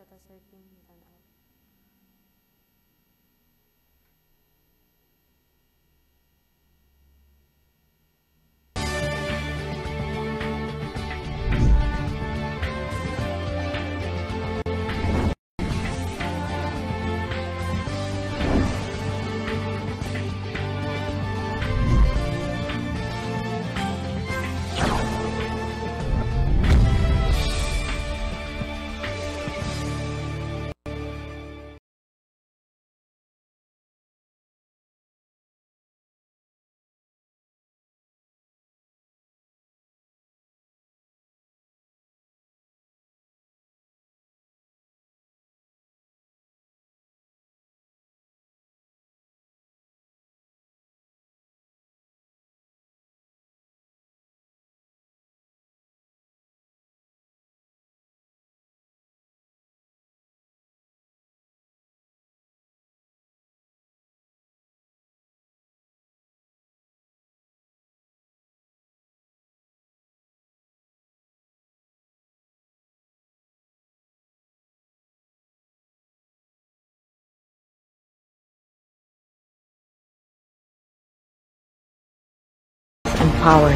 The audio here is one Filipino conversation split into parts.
sa ta, Sir Kim. Tanaw. And power,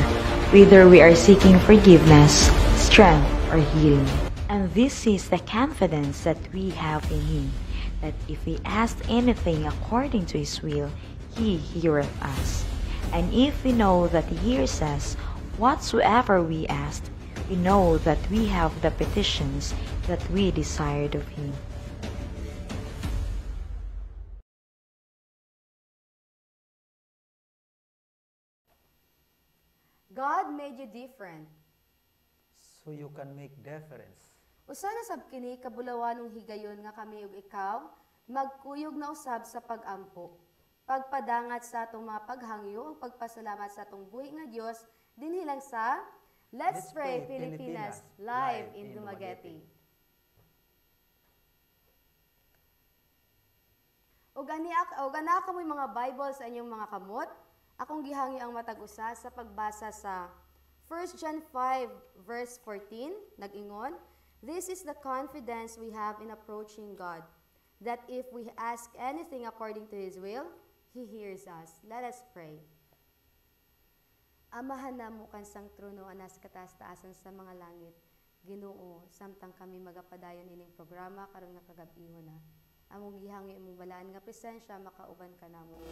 whether we are seeking forgiveness, strength, or healing. And this is the confidence that we have in Him, that if we ask anything according to His will, He heareth us. And if we know that He hears us, whatsoever we ask, we know that we have the petitions that we desired of Him. God made you different. So you can make difference. Usa na sab kini kabulawan ng higayon nga kami ug ikaw magkuyog na usab sa pag-ampo. Pagpadangat sa atong mga paghangyo ug pagpasalamat sa atong buhi nga Dios dinhi lang sa Let's Pray Pilipinas live in Dumaguete. Ug ana kamoy mga Bible sa inyong mga kamot. Akong gihangyo ang matag-usa sa pagbasa sa 1 John 5 verse 14, nag-ingon, "This is the confidence we have in approaching God, that if we ask anything according to His will, He hears us." Let us pray. Amahan namo kansang trono anas kataas-taasan sa mga langit. Ginoo, samtang kami magapadayon ining programa karon nga kagab-ihon na. Among gihangyo imong balaan nga presensya makauban ka namo.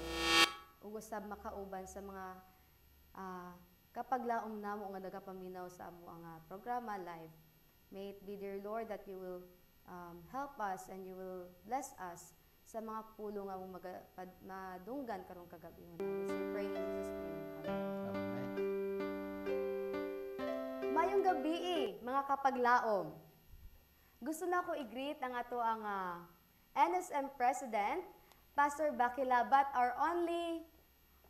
Ug usab makauban sa mga kapaglaom namo nga nagapaminaw sa amo ang programa live. May it be, dear Lord, that you will help us and you will bless us sa mga pulong nga madunggan karong kagabihon. This we pray in Jesus' name. Amen. Mayong gabi, mga kapaglaom. Gusto na ko i-greet ang ato ang NSM President, Pastor Bakilabat,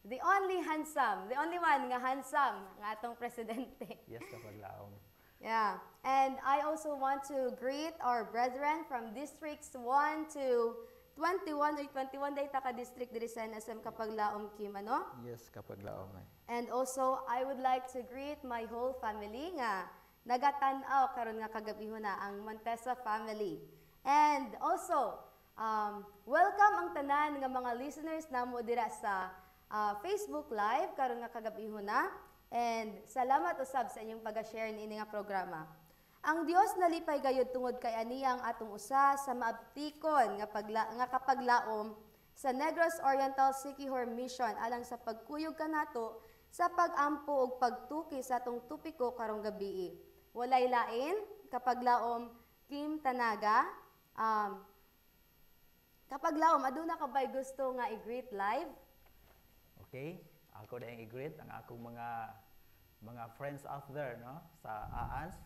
the only handsome, the only one nga handsome nga atong presidente. Yes, kapaglaom. Yeah. And I also want to greet our brethren from districts 1 to 21 or 21 day taka district diri sa NSM Kapaglaom Kim, ano? Yes, kapaglaom. And also I would like to greet my whole family nga nagatan-aw karon nga kagabihon na ang Montesa family. And also welcome ang tanan nga mga listeners namo dira sa Facebook Live karon nga kagabihon na, and salamat usab sa inyong pag-share niini nga programa. Ang Dios nalipay gayud tungod kay aniyang atong usa sa maabtikon nga kapaglaom sa Negros Oriental Siquijor Mission alang sa pagkuyog kanato sa pag-ampo ug pagtuki sa atong tupiko karong gabii. Walay lain kapaglaom Kim Tanaga. Kapaglaom aduna ka bay gusto nga i-greet live? Okay, ako dahil i-greet ang akong mga friends out there, no, sa AANS,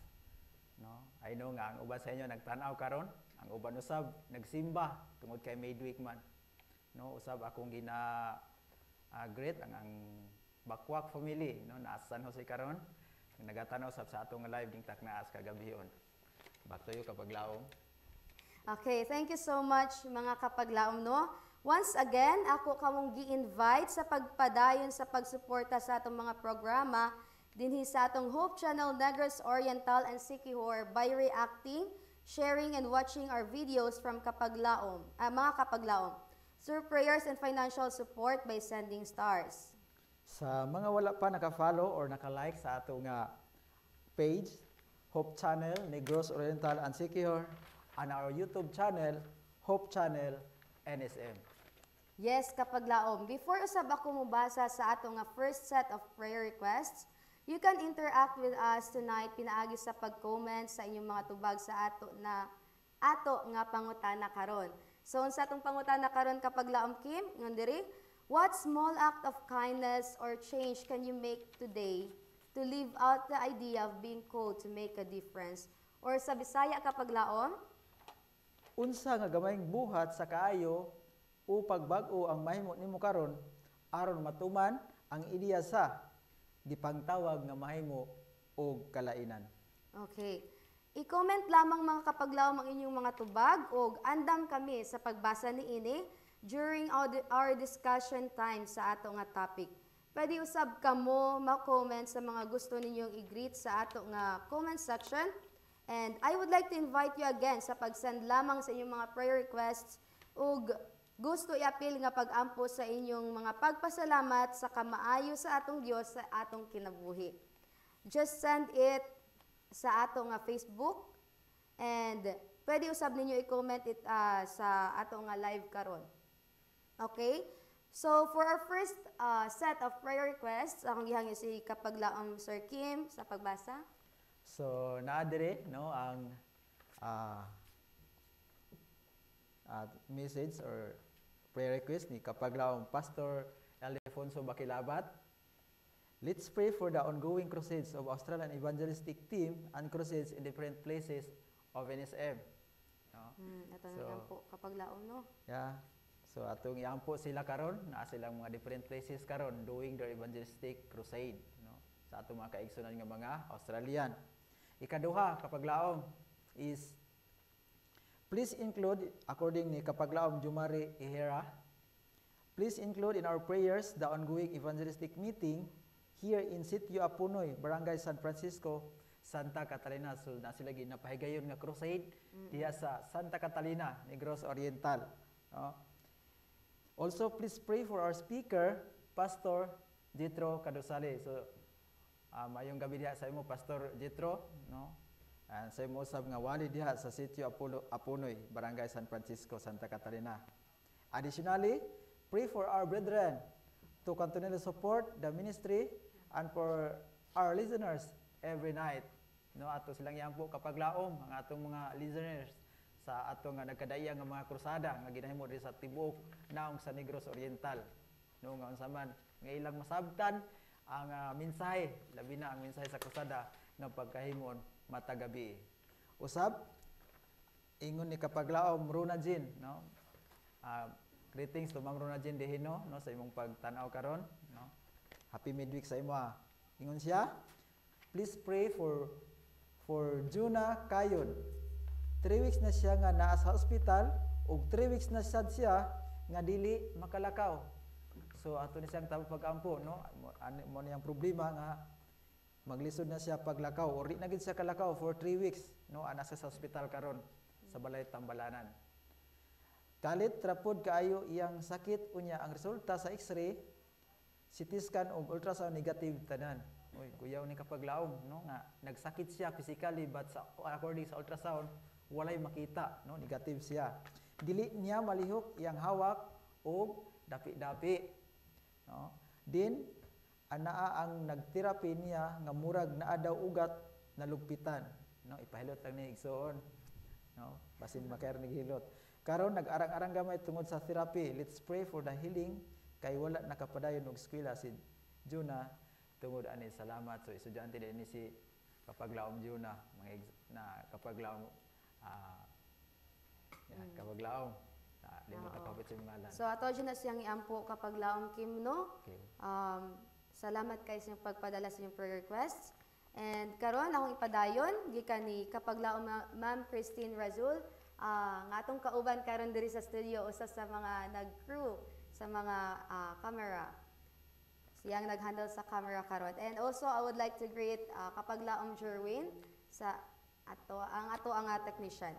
no. I know nga ang uban sa inyo nagtanaw karon, ang uban usab nagsimba tungod kay midweek man, no. Usab akong greet ang Bakwak family, no, na San Jose karon, nagatanaw usab sa atong live ding taknaas kagabihon. Back to you, kapaglaom. Okay, thank you so much mga kapaglaom, no. Once again, ako kamong gi-invite sa pagpadayon sa pagsuporta sa atong mga programa dinhi sa atong Hope Channel Negros Oriental and Siquijor by reacting sharing and watching our videos from mga Kapaglaom, through prayers and financial support by sending stars. Sa mga wala pa naka-follow or naka-like sa ato nga page, Hope Channel, Negros Oriental and Siquijor, and our YouTube channel, Hope Channel NSM. Yes, Kapaglaom. Before usab ako mubasa sa ato nga first set of prayer requests, you can interact with us tonight pinaagi sa pag-comment sa inyong mga tubag sa ato nga pangutana karon. So unsa atong pangutana karon Kapaglaom Kim, ngon diri, what small act of kindness or change can you make today to live out the idea of being called to make a difference? Or sa Bisaya Kapaglaom, Unsa nga gamayng buhat sa kaayo o pagbag-o ang mahimo nimo karon aron matuman ang ideya sa gipangtawag nga mahimo og kalainan. okay. I-comment lamang mga Kapaglaom ang inyong mga tubag o andam kami sa pagbasa niini during our discussion time sa ato nga topic. Pwede usab kamo ma-comment sa mga gusto ninyong i-greet sa ato nga comment section. And I would like to invite you again sa pag-send lamang sa inyong mga prayer requests ug gusto i-appeal nga pag-ampo sa inyong mga pagpasalamat sa kamaayo sa atong Dios sa atong kinabuhi. Just send it sa ato nga Facebook and pwede usab ninyo i-comment it sa ato nga live karon. Okay? So for our first set of prayer requests, akong gihangyo si Kapaglaom Sir Kim sa pagbasa. So naa diri no ang message or prayer request ni Kapaglaom Pastor Alfonso Bakilabat. Let's pray for the ongoing crusades of Australian Evangelistic Team and crusades in different places of NSM. No? Ito na lang po Kapaglaom, no? Yeah. So atong iampo sila karon, naa silang mga different places karon doing their evangelistic crusade, no? Sa atong mga kaigsunan nga mga Australian. Ikaduha Kapaglaom is please include, according ni Kapaglaom Jumari Ihera, please include in our prayers the ongoing evangelistic meeting here in Sitio Apunoy, Barangay San Francisco, Santa Catalina. So na sila ginapahigayon nga crusade diha sa Santa Catalina, Negros Oriental. No? Also, please pray for our speaker, Pastor Jetro Kadosale. So, mayong gabi diha sa imo, Pastor Jetro, no? And sa imo usab nga wali diha sa Sitio Apunoy, Barangay San Francisco, Santa Catalina. Additionally, pray for our brethren to continually support the ministry and for our listeners every night. No, ato silang iampo Kapaglaom ang atong mga listeners sa ato nga nagkadaya nga mga krusada nga ginahimo diri sa tibuok naong sa Negros Oriental. No, nga unsa man nga ilang masabtan ang mensahe, labi na ang mensahe sa krusada nga pagkahimon matagabi. Usab ingon ni Kapaglaom Runajin, no? Greetings to Ma'am Runajin Dehino, no, sa imong pagtan-aw karon, no? Happy midweek sa imo. Ingon siya, please pray for Juna Kayon. 3 weeks na siya nga naa sa hospital ug 3 weeks na siya nga dili makalakaw. So ato ni siyang pag-ampo, no? Mo niyang problema nga maglisod na siya paglakaw or di na gid siya kalakaw for 3 weeks, no? Ana sa hospital karon sa balay Tambalanan. Kalit trapod kaayo iyang sakit unya ang resulta sa X-ray, CT scan ug ultrasound negative tanan. Oy, kuyaw ni Kapaglaom, no, nga nagsakit siya physically but according sa ultrasound walay makita, no, negative siya. Dili niya malihok iyang hawak og dapi-dapi, no. Din anaa ang nagterapi niya nga murag naa daw ugat na lugpitan, no, ipahilot lang ni igsoon, no, basin makaer ni hilot. Karon nag-arang-arang gamay tungod sa therapy. Let's pray for the healing kay wala nakapadayon og eskwela si Juna tungod ani. Salamat. So estudyante din ni si Kapaglaom Juna, mga na Kapaglaom Kapaglaom. Limot na kapit sa ngalan. So ato dyan na siyang iampo Kapaglaom Kim, no? Okay. Salamat kayo sa inyong pagpadala sa inyong prayer requests. And karon akong ipadayon gikan ni Kapaglaom Ma'am Christine Razul, nga atong kauban karon diri sa studio, usa sa mga nag-crew sa mga camera. Siyang nag-handle sa camera karon. And also I would like to greet Kapaglaom Jerwin sa ang technician.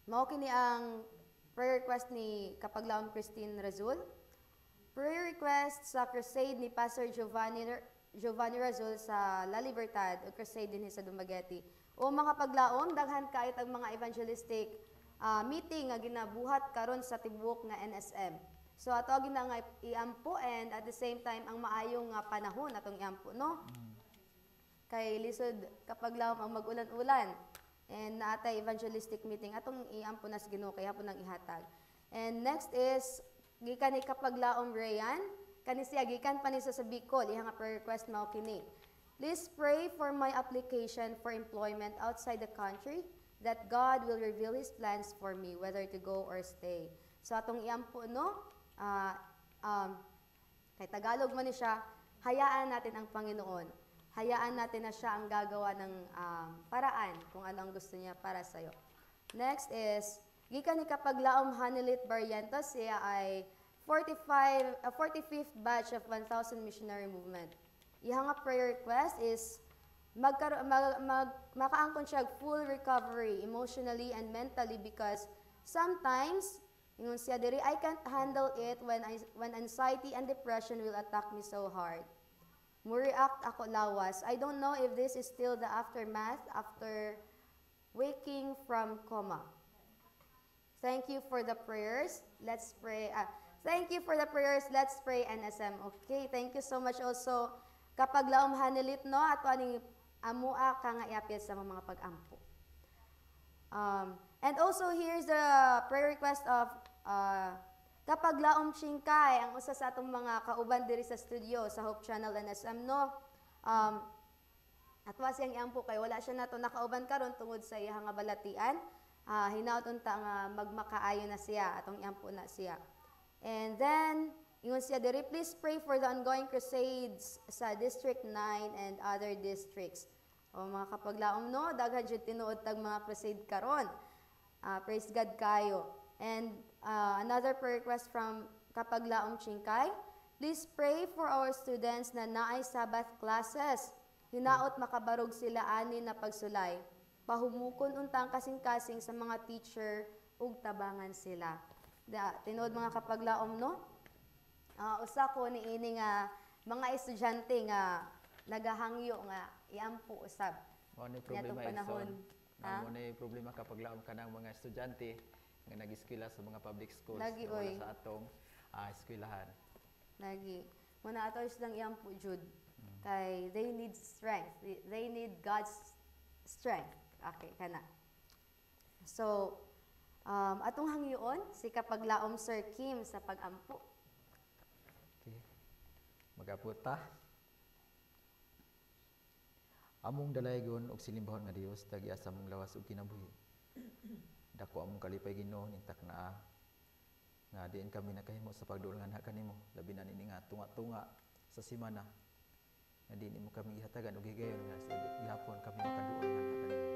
Mao kini ang prayer request ni Kapaglaom Christine Razul. Prayer request sa crusade ni Pastor Giovanni Razul sa La Libertad o crusade din sa Dumaguete. O mga paglaom, daghan kaayot ang mga evangelistic meeting nga ginabuhat karon sa tibuok nga NSM. So ato gina nga iampo and at the same time ang maayong panahon atong iampo, no? Kay lisod kapag lawom ang mag-ulan-ulan and naatay evangelistic meeting atong iampo na sa Ginoo kay hapon nang ihatag. And next is gikan ni Kapaglaom Rayan, kani siya gikan pa ni sa Bicol, iha nga prayer request mao kini. Please pray for my application for employment outside the country, that God will reveal His plans for me, whether to go or stay. So atong iampo, no? Kay Tagalog man ni siya, hayaan natin ang Panginoon. Hayaan natin na siya ang gagawa ng paraan kung ano ang gusto niya para sa'yo. Next is, gikan ni Kapaglaom Hanelit Barrientos, siya ay 45th batch of 1,000 Missionary Movement. Iha nga prayer request is makaangkon siya full recovery emotionally and mentally because sometimes ingon siya diri I can't handle it when anxiety and depression will attack me so hard. Mo react ako lawas. I don't know if this is still the aftermath after waking from coma. Thank you for the prayers. Let's pray. Thank you for the prayers. Let's pray NSM. Okay, thank you so much also. Kapaglaom Hanelit, no, ato aning amua ka nga iapil sa mga pag-ampo. And also, here's the prayer request of Kapaglaom Chingkay, ang usa sa atong mga kauban diri sa studio sa Hope Channel NSM, no. Atwa siyang iampo kay wala siya nato nakauban karon tungod sa iyang nga balatian. Hinaut unta nga magmakaayo na siya, atong iampo na siya. And then, ingon siya diri, please pray for the ongoing crusades sa District 9 and other districts. O mga kapaglaom, no, daghan jud tinuod tag mga crusade karon. Praise God kayo. And another prayer request from Kapaglaom Chingkay, please pray for our students na naay Sabbath classes. Hinaot makabarog sila ani na pagsulay. Pahumukon untang kasing-kasing sa mga teacher ug tabangan sila. Tinuod mga kapaglaom, no? Usa ko ni ini nga mga estudyante nga nagahangyo nga iampo usab. Mo ni problema panahon. Mo ni problema kapag laom ka ng mga estudyante nga nag-eskwela sa mga public schools lagi, wala sa atong eskwelahan. Lagi. Muna ato lang iampo jud. Kay they need strength. They need God's strength. Okay, kana. So, atong hangyoon si Kapaglaom Sir Kim sa pag-ampo. Okay. Magaputa. Among dalaygon og silimbahon nga Dios tagi asa mong lawas ug kinabuhi. Dako among kalipay Ginoo nintak naa nga diin kami nakahimo sa pagduol nga kanimo labi na nini nga tunga-tunga sa simana. Nga diin imo kami ihatagan og higayon nga sa gihapon kami makaduol nga kanimo.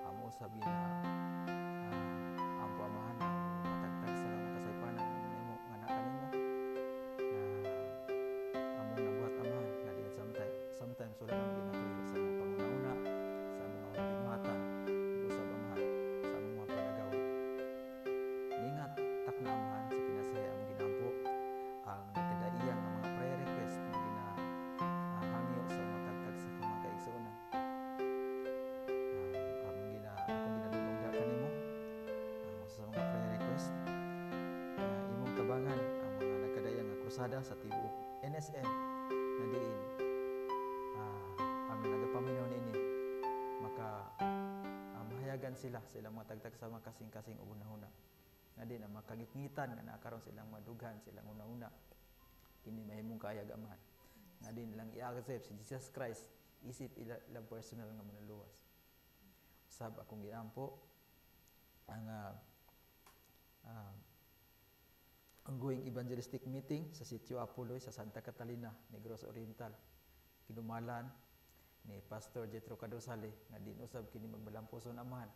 Amo sabi na ampo amahan matagtag sa makasaypanan nimo nga na kanimo. Among nabuhat amahan nga diin sometimes wala nang ginatuloy sa mga pangunauna, sa mga bigmatan, usab amahan sa mga panagaw. Ningat tak na amahan sa kinasaya ang ginampo ang nagkadaiyang nga mga prayer request nga ginahangyo sa matagtag sa mga kaigsuonan. Akong ginadulongga kanimo sa mga prayer request imong tabangan ang mga nagkadaiyang nga krusada sa tibuok NSM na diin ang nagapaminaw nini maka mahayagan sila mga tagtag sa mga kasing-kasing una-una nga di na makagitngitan nga nakaroon silang madughan silang una-una kini mahimong kaayagaman nga di nilang i-accept si Jesus Christ isip ilang personal nga manuluwas. Usab akong giampo ang ongoing evangelistic meeting sa Sitio Apuloy sa Santa Catalina, Negros Oriental. Kinumalan ni Pastor Jetro Cadosale nga din usab kini magbalampuson amahan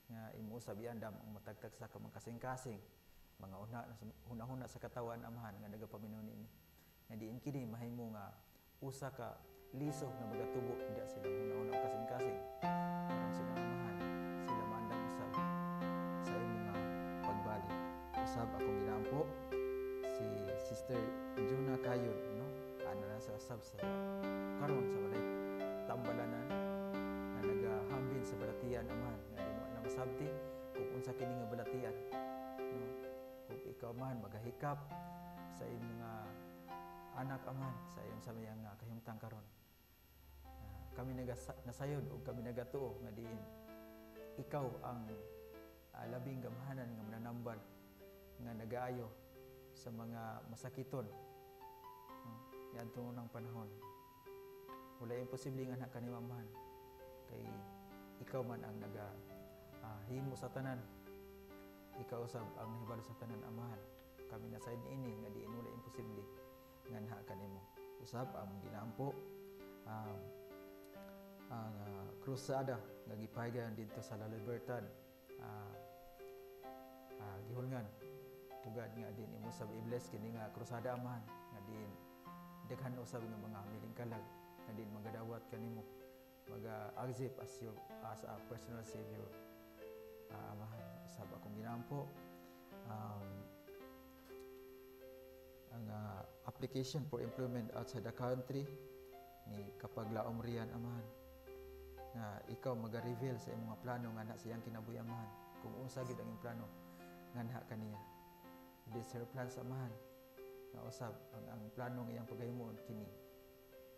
nga imo usab iandam ang matagtag sa kamang kasing-kasing mga una-una sa katawan amahan nga nagapaminaw niini nga diin kini mahimo nga usa ka lisod nga magatubo diya sila una-una kasing-kasing aron sila amahan sila maandang usab sa imong nga pagbalik. Usab akong ginampo si Sister Juna Kayon, no? Ano na sa usab sa karon sa balay tambalanan na nagahambin sa balatian amahan nga di na masabti kung unsa kini nga balatian, no? Kung ikaw man magahikap sa imong nga anak aman sa iyong samayang kahimtang karon. Kami nasayod o kami nagatuo nga diin ikaw ang labing gamahanan nga mananambal nga nagaayo sa mga masakiton. Yan tungo ng panahon. Wala imposible nga anak kanimamahan kay ikaw man ang himo sa tanan. Ikaw usab ang nahibalo sa tanan amahan. Kami nasayod ini nga diin wala imposible nga naha kanimo. Usab ang ginampo ang krusada nga gipahigayon dito sa La Libertad, gihulngan ugad nga din imo sab i-bless kini nga krusada amahan nga din daghan usab nga mga milingkalag nga din magadawat kanimo maga-accept as a personal savior, amahan. Usab akong ginampo ang application for employment outside the country ni Kapaglaom Rian amahan nga ikaw maga-reveal sa imong mga plano nga na siyang kinabuhi amahan kung unsa gid ang imong plano nga naha kaniya. This her plans amahan nga usab ang plano nga iyang pagahimoon kini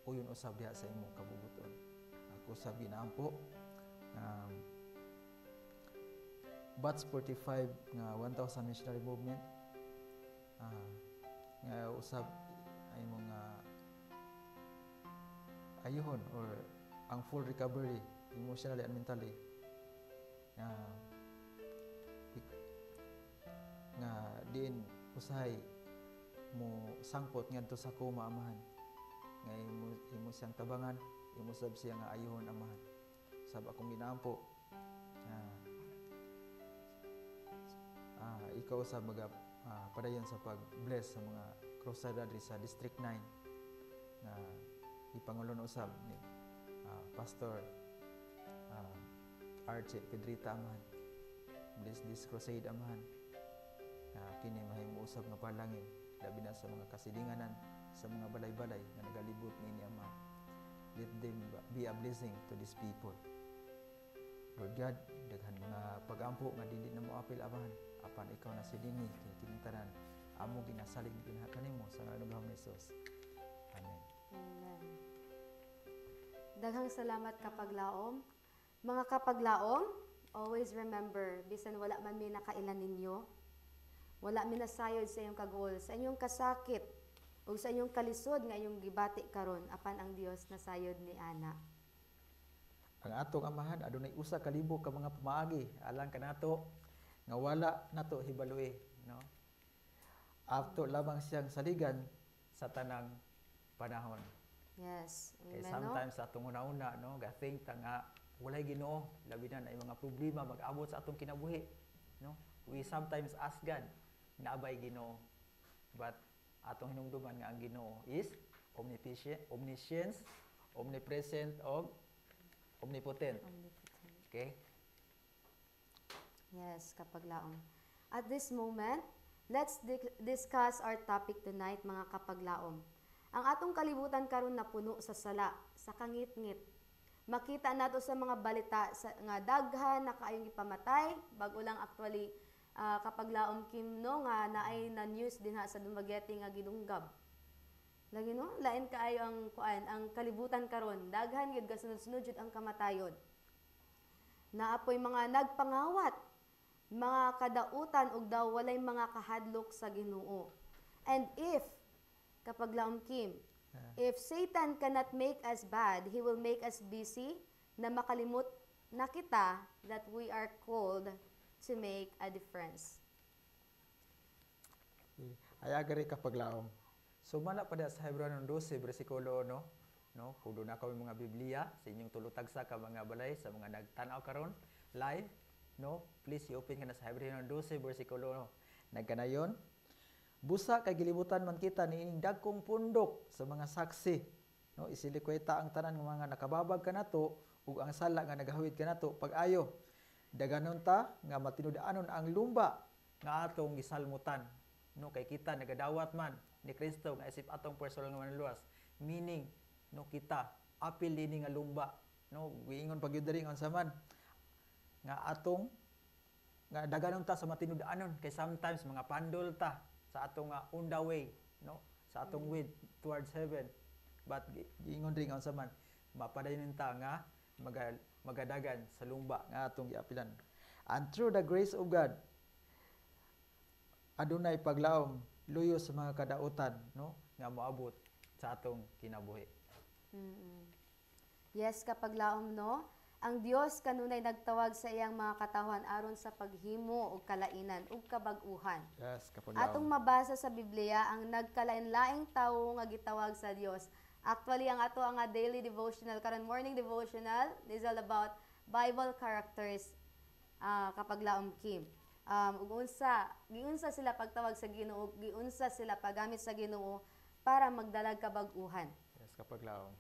uyon usab diha sa imong kabubuton. Ako usab ginaampo Batch 45 nga 1,000 missionary movement nga usab ay mga ayuhon or ang full recovery emotionally and mentally nga diin usahay mo sangpot ngadto sa kuma amahan nga imo siyang tabangan, imo sab siya nga ayuhon amahan. Sab akong ginaampo ikaw sa padayon sa pag-bless sa mga krusada diri sa District 9 na ipangulon usab ni Pastor Archie Pedrita amahan. Bless this crusade amahan. Kini mahimo usab nga palangin labi na sa mga kasilinganan sa mga balay-balay nga nagalibot niini amahan. Let them be a blessing to these people. Lord God, daghan mga pag-ampo nga dili na mo apil amahan apan ikaw na sidini kay kining tanan amo ginasalig dinha kanimo sa ngalan ng Jesus. Amen. Amen. Daghang salamat Kapaglaom. Mga Kapaglaom, always remember, bisan wala man mi nakailan ninyo, wala mi nasayod sa inyong kagol, sa inyong kasakit, o sa inyong kalisod nga inyong gibati karon apan ang Dios nasayod ni ana. Ang atong amahan adunay usa ka libo ka mga pamaagi alang kanato nga wala nato hibalui, no? Ato lamang siyang saligan sa tanang panahon. Yes. Kay Amen. sometimes sa atong una-una, no, ga-think ta nga walay Ginoo, labi na ay mga problema mag-abot sa atong kinabuhi, no? We sometimes ask God na abay Ginoo. But atong hinumduman nga ang Ginoo is omniscient, omnipresent, og omnipotent. Okay? Yes, Kapaglaom. At this moment, let's discuss our topic tonight, mga Kapaglaom. Ang atong kalibutan karon na puno sa sala, sa kangit-ngit. Makita nato sa mga balita nga daghan na kaayong ipamatay, bago lang actually Kapaglaom Kim no nga naay na news din ha sa Dumaguete nga gidunggab. Lagi no, lain kaayo ang kalibutan karon, daghan gyud kasunod-sunod jud ang kamatayon. Naapoy mga nagpangawat, mga kadautan ug daw walay mga kahadlok sa Ginoo. And if Kapaglaom Kim, if Satan cannot make us bad, he will make us busy na makalimot na kita that we are called to make a difference. Ay agari Kapaglaom. So mana pada sa Hebreo 12 bersikulo no, kung doon ako yung mga Biblia sa inyong tulutagsa ka mga balay sa mga nagtanaw karon live, no, please i-open ka na sa Hebreo 12 bersikulo no. Nagkanayon, busa kay gilibutan man kita niining dagkong pundok sa mga saksi, no isilikweta ang tanan ng mga nakababag kanato ug ang sala nga nagahawid kanato pag-ayo. Daganon ta nga matinudaanon ang lumba nga atong gisalmutan, no kay kita nagadawat man ni Kristo nga isip atong personal nga manluwas, meaning no kita apil dinhi nga lumba, no giingon pagyud diri unsa man nga atong nga daganon ta sa matinudaanon kay sometimes mga pandol ta sa atong on the way, no sa atong way towards heaven, but giingon ring unsa man mapadayon ta nga magadagan sa lumba nga atong giapilan. And through the grace of God adunay paglaom luyo sa mga kadautan, no nga moabot sa atong kinabuhi. Yes, kapag laom, no? Ang Dios kanunay nagtawag sa iyang mga katawhan aron sa paghimo og kalainan ug kabag-uhan. Yes, kapag Atong mabasa sa Biblia ang nagkalain-laing tawo nga gitawag sa Dios. Actually, ang ato nga daily devotional karon morning devotional is all about Bible characters kapag laom Kim. Ug giunsa sila pagtawag sa Ginoo, giunsa sila paggamit sa Ginoo para magdalag kabag-uhan. Yes, kapag laom.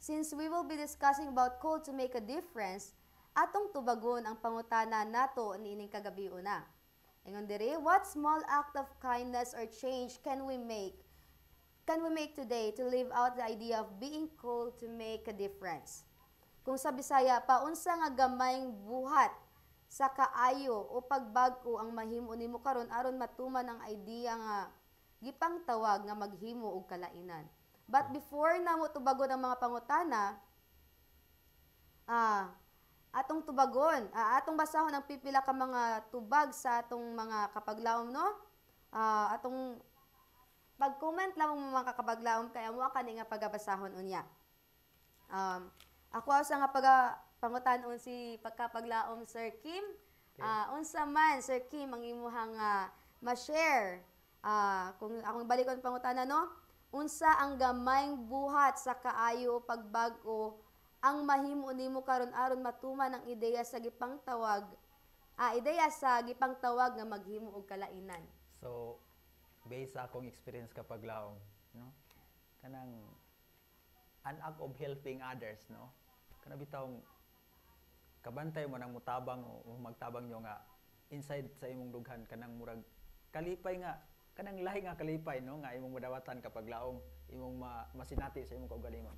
Since we will be discussing about call to make a difference, atong tubagon ang pangutana nato niining kagabi una. Ingon diri, what small act of kindness or change can we make today to live out the idea of being called to make a difference? Kung sa Bisaya, paunsa nga gamayng buhat sa kaayo o pagbag-o ang mahimo nimo karon aron matuman ang idea nga gipang tawag nga maghimo og kalainan. But before na mo tubagon ang mga pangutana, atong tubagon, atong basahon ang pipila ka mga tubag sa atong mga kapaglaom, no? Atong pag-comment lang mo mga kapaglaom kaya mo kani nga pagabasahon unya. Ako sa nga pangutanon si pagkapaglaom Sir Kim. Unsa man Sir Kim ang imuhang ma-share? Kung akong balikon pangutana, no? Unsa ang gamayng buhat sa kaayo pagbag-o ang mahimo nimo karon aron matuman ang ideya sa gipang tawag nga maghimo og kalainan. So, based sa akong experience kapag laom, no? Kanang an act of helping others, no? Kana bitawng kabantay mo nang mutabang o magtabang nyo nga inside sa imong dughan kanang murag kalipay nga kanang lahi nga kalipay, no nga imong madawatan kapag laom imong masinati sa imong kaugalingon.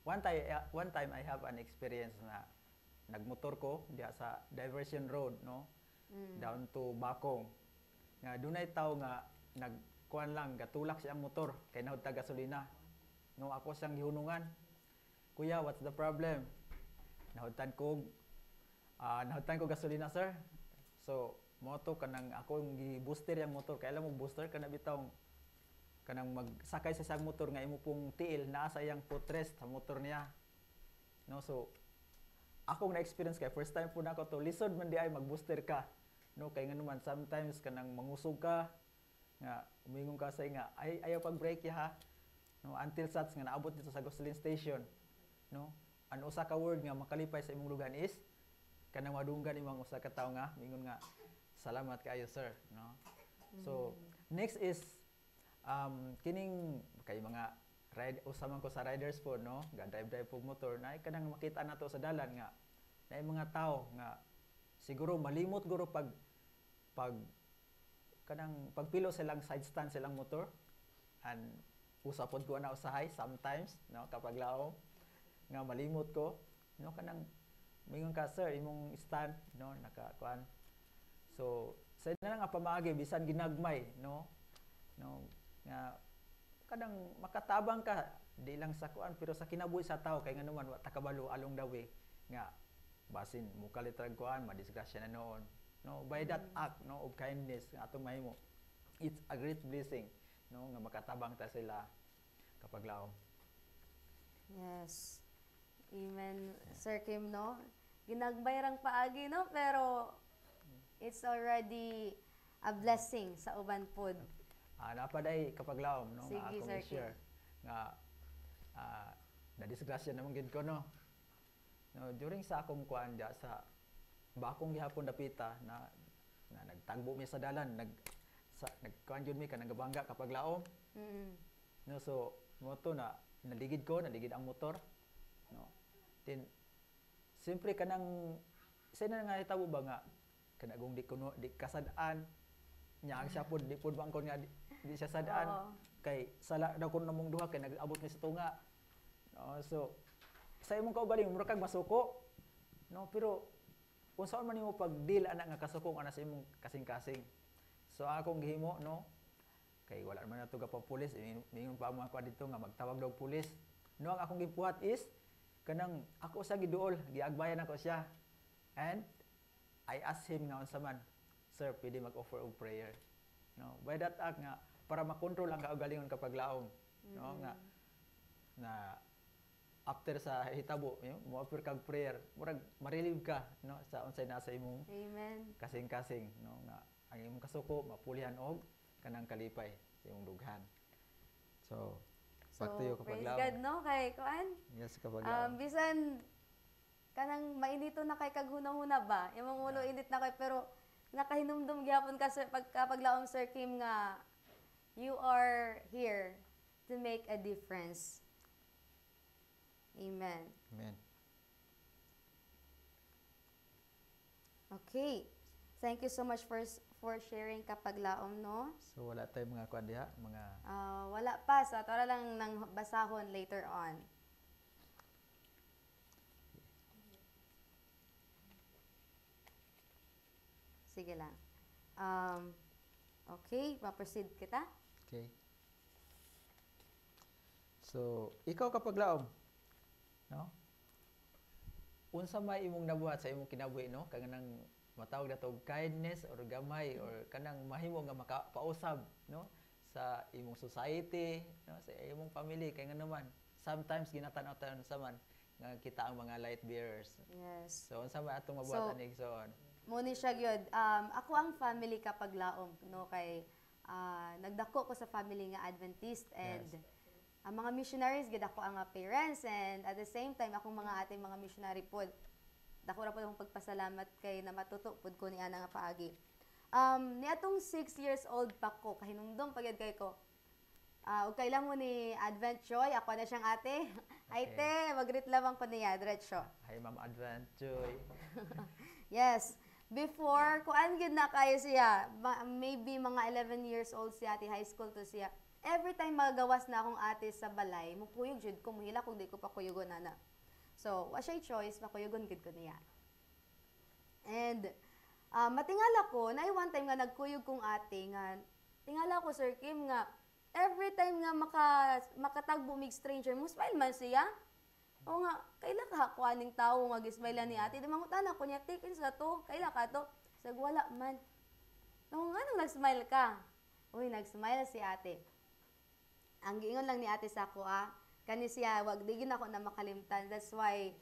One time I have an experience na nagmotor ko diha sa diversion road, no, down to Bakong, nga dunay tawo nga nagkuan lang gatulak siyang motor kay nahud ta gasolina, no. Ako siyang gihunungan, kuya, what's the problem? Nahudtan ko gasolina, sir. So moto kanang ako yung gi-booster yang motor, kay alam mo booster kana bitawng kanang magsakay sa isang motor nga imo pong tiil naa sa iyang footrest sa motor niya, no. So akong na-experience kay first time po nako to lisod man di ay mag-booster ka, no, kay nganuman sometimes kanang mangusog ka nga umingon ka sa nga ayaw pag brake ya ha, no, until such nga naabot dito sa gasoline station, no. Ang usa ka word nga makalipay sa imong lugan is kanang madunggan imong usa ka tawo nga mingon nga salamat kaayo, sir, no. So next is kining kay mga usaman ko sa riders po, no, ga drive po motor na kanang makita nato sa dalan nga na mga tao nga siguro malimot guro pag kanang pagpilo silang side stand silang motor, and usapod ko na usahay sometimes, no, kapag laom nga malimot ko, no, kanang mingon ka, sir, imong stand, no, nakakuan. So sa na nga pamaagi bisan ginagmay, no nga kadang makatabang ka di lang sa kuan pero sa kinabuhi sa tao kay nganuman wa ta kabalo along the way nga basin mukalitrag kuan madisgrasya na noon, no. By that act, no, of kindness nga atong mahimo, it's a great blessing, no, nga makatabang ta sila kapag laom. Yes. Amen, Sir Kim, no? Ginagmay rang paagi, no? Pero it's already a blessing sa uban pod. Napaday kapag laom, no, Sige, nga akong Sir i-share nga na-disgrasya naman gid ko, no. No, during sa akong kuan dia sa Bakong gihapon dapita na nagtagbo mi sa dalan, nagkuan jud mi kanang gabangga kapag laom. No, so moto na naligid ang motor, no. Then siyempre kanang sa na nga hitabo ba nga kanagong di kasadaan nya ang siya pod di pod bangkon nga di siya sadaan Oo. kay sala daw kun namong duha kay nag-abot mi sa tunga. No, so sa imong kaugaling mura kag masuko, no, pero unsaon man nimo pag-deal ana nga kasukong ana sa imong kasing-kasing. So akong gihimo, no, kay wala man nato pa pulis, mingon pa mga kwa dito nga magtawag daw pulis. No, ang akong gipuhat is kanang ako sa giduol, giagbayan ako siya. And I asked him nga unsa man, sir, pwede mag-offer og prayer. No, by that act nga para makontrol ang kaugalingon kapag laom, no, nga na after sa hitabo, mo offer kag prayer, murag ma-relieve ka, no, sa unsay nasa imong Amen. kasing-kasing, no, nga ang imong kasuko mapulihan og kanang kalipay sa imong dughan. So, back to you kapag praise laom. God, no, kay kuan. Yes, kapag laom. Bisan kanang mainito na kay kaghuna-huna ba? Yung mga ulo init na kay pero nakahinumdum gyapon ka sir pagkapaglaom Sir Kim nga you are here to make a difference. Amen. Amen. Okay. Thank you so much for sharing kapaglaom, no? So wala tayong mga kuan diha, mga Wala pa sa tara lang nang basahon later on. Sige lang. Okay, ma-proceed kita. okay. So, ikaw kapag laom, no? Unsa may imong nabuhat sa imong kinabuhi, no? Kanang matawag na og kindness or gamay or kanang mahimo nga makapausab, no? Sa imong society, no? Sa imong family kay nga naman sometimes ginatan-aw sa man nga kita ang mga light bearers. Yes. So, unsa may atong mabuhat So, ani igsoon? Muna siya gyud. Ako ang family kapag laom, no, kay nagdako ko sa family nga Adventist and Yes. ang mga missionaries gid ako ang parents and at the same time akong mga ating mga missionary pod. Dako ra pod akong pagpasalamat kay na matuto pod ko ni ana nga paagi. Ni atong 6 years old pa ko kahinungdom pagyud kay ko. Ug kailan mo ni Advent Joy, ako na siyang ate. Ay Okay. te, mag-greet lamang po niya, diretso. Hi Ma'am Advent Joy. Yes. Before, kuan gid na kayo siya, maybe mga 11 years old siya, ati high school to siya. Every time magawas na akong ate sa balay, mukuyog jud ko, muhila kung di ko pa kuyugon ana. So, wa siya choice, makuyugon gid ko niya. And, matingala ko, na one time nga nagkuyog kong ate, nga, tingala ko, Sir Kim, nga, every time nga makatagbo mig stranger, mo smile man siya. O nga, kaila ka kuaning tao nga gismile ni ate. Dimangutan ako niya, take in sa to, kaila ka to. Sag, wala man. No, nga nung nag-smile ka. Uy, nag-smile si ate. Ang giingon lang ni ate sa ako, kani siya, wag digin ako na makalimtan. That's why,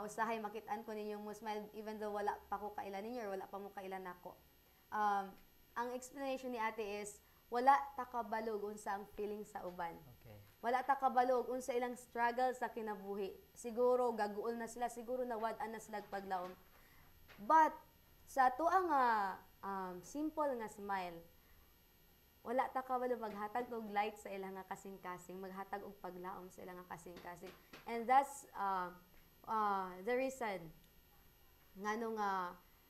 usahay makitaan ko ninyong mo smile even though wala pa ko kailan ninyo or wala pa mo kailan ako. Ang explanation ni ate is, wala takabalog unsa ang feeling sa uban. Okay. Wala ta kabalog unsa ilang struggle sa kinabuhi. Siguro gaguol na sila, siguro nawad-an na sila paglaom. But sa ato ang simple nga smile, wala ta kabalog maghatag og light sa ilang nga kasing-kasing, maghatag og paglaom sa ilang nga kasing-kasing. And that's the reason nganong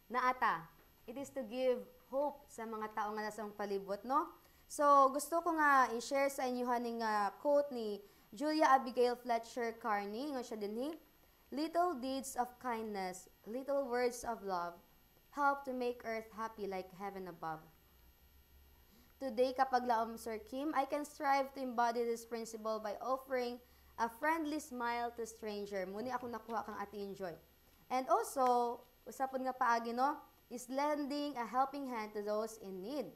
naata. It is to give hope sa mga tao nga nasa palibot, no? So, gusto ko nga i-share sa inyo haning quote ni Julia Abigail Fletcher Carney. Nga siya din little deeds of kindness, little words of love, help to make earth happy like heaven above. Today, kapag laom Sir Kim, I can strive to embody this principle by offering a friendly smile to stranger. Muni ako nakuha kang ati enjoy. And also, usapon nga paagi, no, is lending a helping hand to those in need.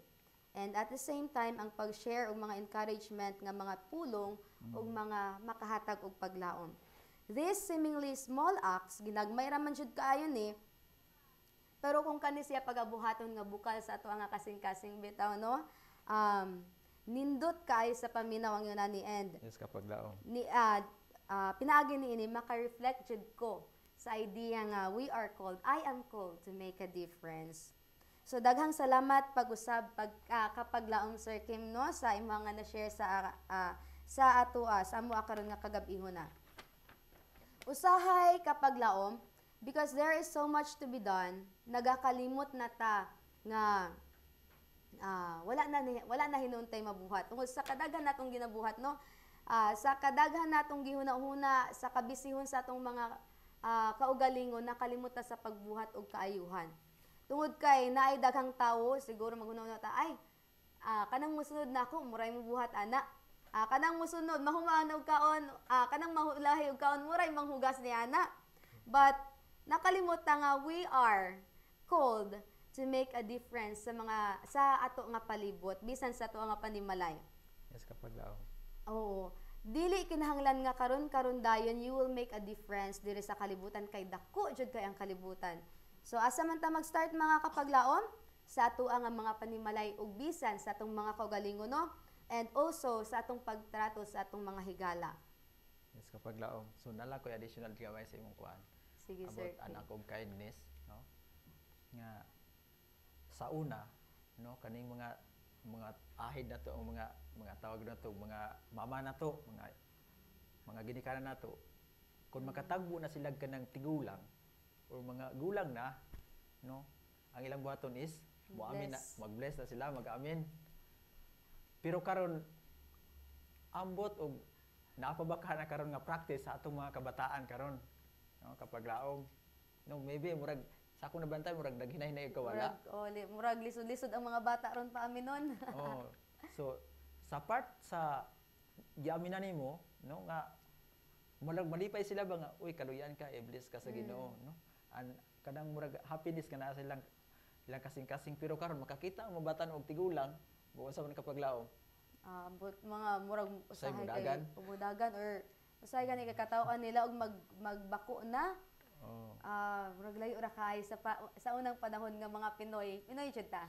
And at the same time, ang pag-share og mga encouragement nga mga pulong og mga makahatag og paglaom. These seemingly small acts, ginagmay ra man jud kaayo ni, pero kung kani siya pagabuhaton nga bukal sa ato nga kasing-kasing bitaw, no? Nindot kaayo sa paminaw ang yun ni end. Yes, kapag laom. Pinaagi ni ini maka-reflect jud ko sa idea nga we are called, I am called to make a difference. So daghang salamat pag-usab kapag laom Sir Kim, no, sa imong nga na-share sa atoa sa amo karon nga kagab-ihon na. Usahay kapag laom because there is so much to be done, nagakalimot na ta nga wala na hinuntay mabuhat. Tungod sa kadaghan natong ginabuhat no, sa kadaghan natong gihuna-huna sa kabisihon sa atong mga kaugalingon nakalimot ta sa pagbuhat og kaayuhan. Tungod kay naay daghang tawo siguro maghuna-huna ta ay kanang musunod nako muray mo buhat ana. Kanang musunod mahumaan og kaon, kanang mahulahi og kaon muray manghugas ni ana. But nakalimot ta nga we are called to make a difference sa ato nga palibot bisan sa ato nga panimalay. Yes, kapag laom. Oo. Dili kinahanglan nga karon dayon you will make a difference diri sa kalibutan kay dako jud kay ang kalibutan. So asa man ta mag-start mga kapaglaom sa ato nga mga panimalay ug bisan sa atong mga kaugalingon no and also sa atong pagtrato sa atong mga higala. Yes, kapag laom. So nala ko additional gamay sa imong kuan. Sige About sir. anak og kindness, no? Nga sa una, no, kaning mga ahid na to, mga tawag na to, mga mama na to, mga ginikanan na to. Kung makatagbo na sila kanang tigulang or mga gulang na, no, ang ilang buhaton is moamin na, mag-bless na sila, mag-amin. Pero karon ambot og napabaka na karon nga practice sa atong mga kabataan karon, no, kapag laom. No, maybe murag sa akong nabantay murag naghinay-hinay ka wala. Murag lisod-lisod ang mga bata ron pa amin nun. Oh. So sa part sa giaminan nimo, no, nga murag malipay sila ba nga uy kaluyan ka, bless ka sa Ginoo, no? Kadang murag happiness ka na silang ilang kasing-kasing pero karon makakita ang mga bata og tigulang buwan sa man kapag laom. But mga murag usahay mudagan? kay umudagan or usahay gani kay katawhan nila og magbako na. Oh. Murag layo ra kay sa unang panahon nga mga Pinoy jud ta.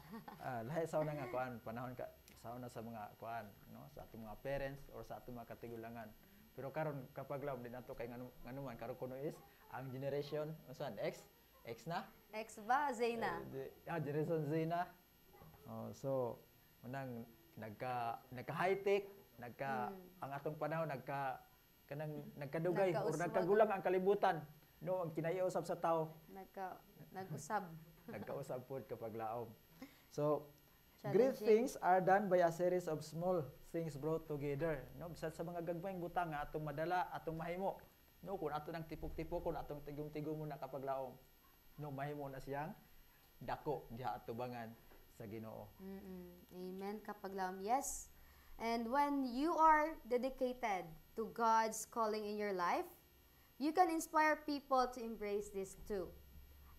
Lahi sa una nga kuan panahon ka sa una sa mga kuan, no, sa atong mga parents or sa atong mga katigulangan. Pero karon kapag laom din nato kay nganuman karon kuno is ang generation usan X na X ba Zena? Generation Z na. So unang nagka high tech, ang atong panahon nagkadugay or nagkagulang ang kalibutan. No, ang kinaiusap sa tao. Nag-usab. Nagkausap pod kapag laom. So, great things are done by a series of small things brought together. No, bisan sa mga gagmayng butang nga atong madala, atong mahimo. No, kung ato nang tipok-tipok, kung atong tigom-tigom mo na kapag laom. No, mahimo na siyang dako diha atubangan sa Ginoo. Amen kapag laom. Yes. And when you are dedicated to God's calling in your life, you can inspire people to embrace this too.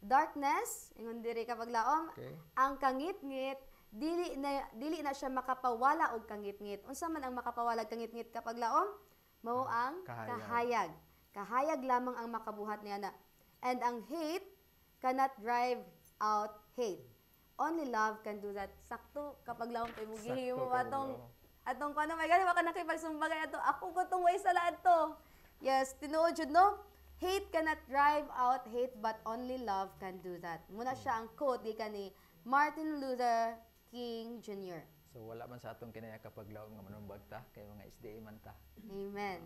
Darkness, ingon diri kapag laom, Okay. ang kangit-ngit dili na siya makapawala og kangit-ngit. Unsa man ang makapawala og kangit-ngit kapag laom? Mao ang kahayag. Kahayag lamang ang makabuhat niya na. And ang hate cannot drive out hate. Only love can do that. Sakto kapag laom kay mo gihimo atong kuno may gani baka nakipagsumbagay ato. Ako ko tong way sa laad to. Yes, tinuod jud no? Hate cannot drive out hate but only love can do that. Muna siya ang quote gikan ni Martin Luther King Jr. So wala man sa atong kinaya kapag laom nga manumbag ta kay mga SDA man ta. Amen.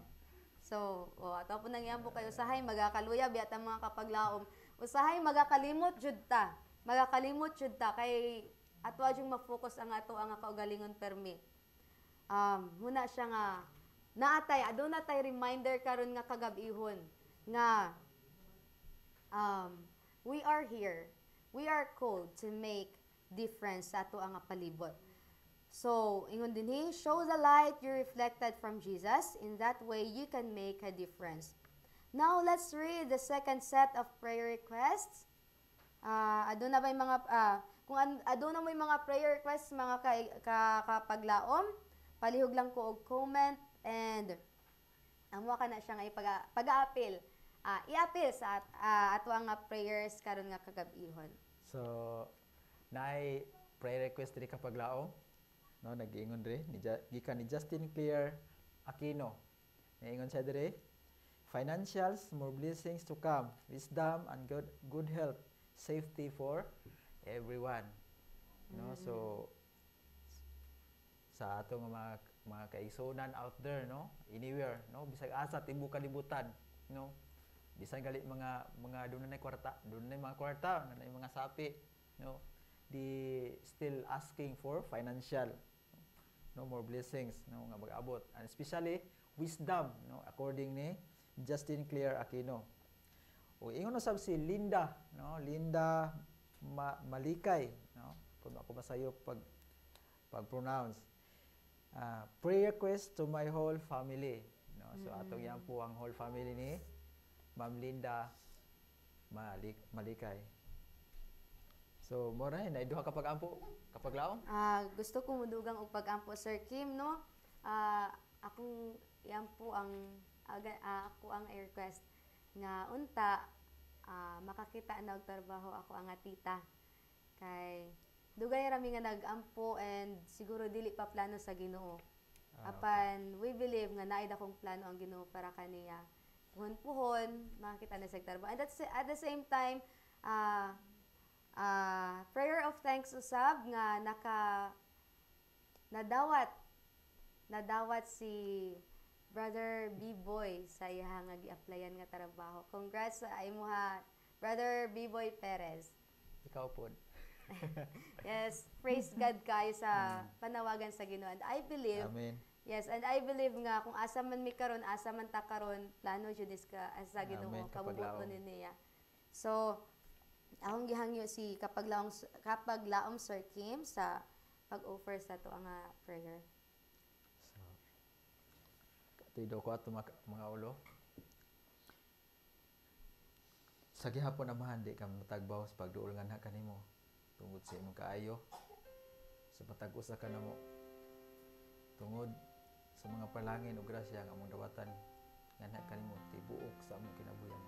So, ato po nang iyambo kayo usahay magakaluya biat ang mga kapaglaom. Usahay magakalimot jud ta. Magakalimot jud ta kay ato jung ma-focus ang ato ang kaugalingon permi. Muna siya nga aduna tay reminder karon nga kagab-ihon nga we are here. We are called to make difference sa ato ang palibot. So, ingon dinhi, show the light you reflected from Jesus. In that way, you can make a difference. Now, let's read the second set of prayer requests. Aduna ba mga kung aduna mo mga prayer requests mga kapaglaom, palihog lang ko og comment and amo ka na siya nga pag-aapil. I-apil sa ato nga prayers karon nga kagab-ihon. So, naay prayer request diri kapag laom. No, nag-iingon diri gikan ni Justin Clear Aquino. Naingon siya diri, financials, more blessings to come, wisdom and good health, safety for everyone. No, so sa ato nga mga mga kaigsunan out there, no, anywhere, no, bisag asa tibuok kalibutan, no, bisan gali mga doon na kwarta, doon na mga kwarta, na mga sapi, no, di still asking for financial, no, more blessings, no, nga mag-abot, and especially wisdom, no, according ni Justin Claire Aquino. O ingon usab si Linda, no, Linda Malikay, no, kung ako masayo pag pronounce. Prayer request to my whole family, no. So atong yan po ang whole family ni Ma'am Linda Malikay. So mo ra na duha ka pag-ampo kapag laom. Gusto ko mudugang og pag-ampo Sir Kim, no. Akong yan po ang ako ang request nga unta makakita na og trabaho ako ang tita kay dugay rami nga nag-ampo and siguro dili pa plano sa Ginoo. Apan we believe nga naay dakong plano ang Ginoo para kaniya. Puhon-puhon makakita na sa trabaho. And that's, at the same time prayer of thanks usab nga nadawat si Brother B-Boy sa iya nga gi-applyan nga trabaho. Congrats sa imuha, Brother B-Boy Perez. Ikaw po. Yes, praise God kayo sa panawagan sa Ginoo. And I believe, Amen. yes, and I believe nga kung asa man mi karon, asa man ta karon, plano jud ka sa Ginoo, Amen, kabubuton niya. So, akong gihangyo si kapaglaom Sir Kim sa pag-offer sa to ang prayer. Tido ko ato mga ulo. Sa gihapon naman di ka matagbaw sa pagduol nga na kanimo tungod sa imong kaayo. Sa matag-usa ka namo tungod sa mga palangin ug grasya nga among dawatan nga na kanimo tibuok sa among kinabuhi.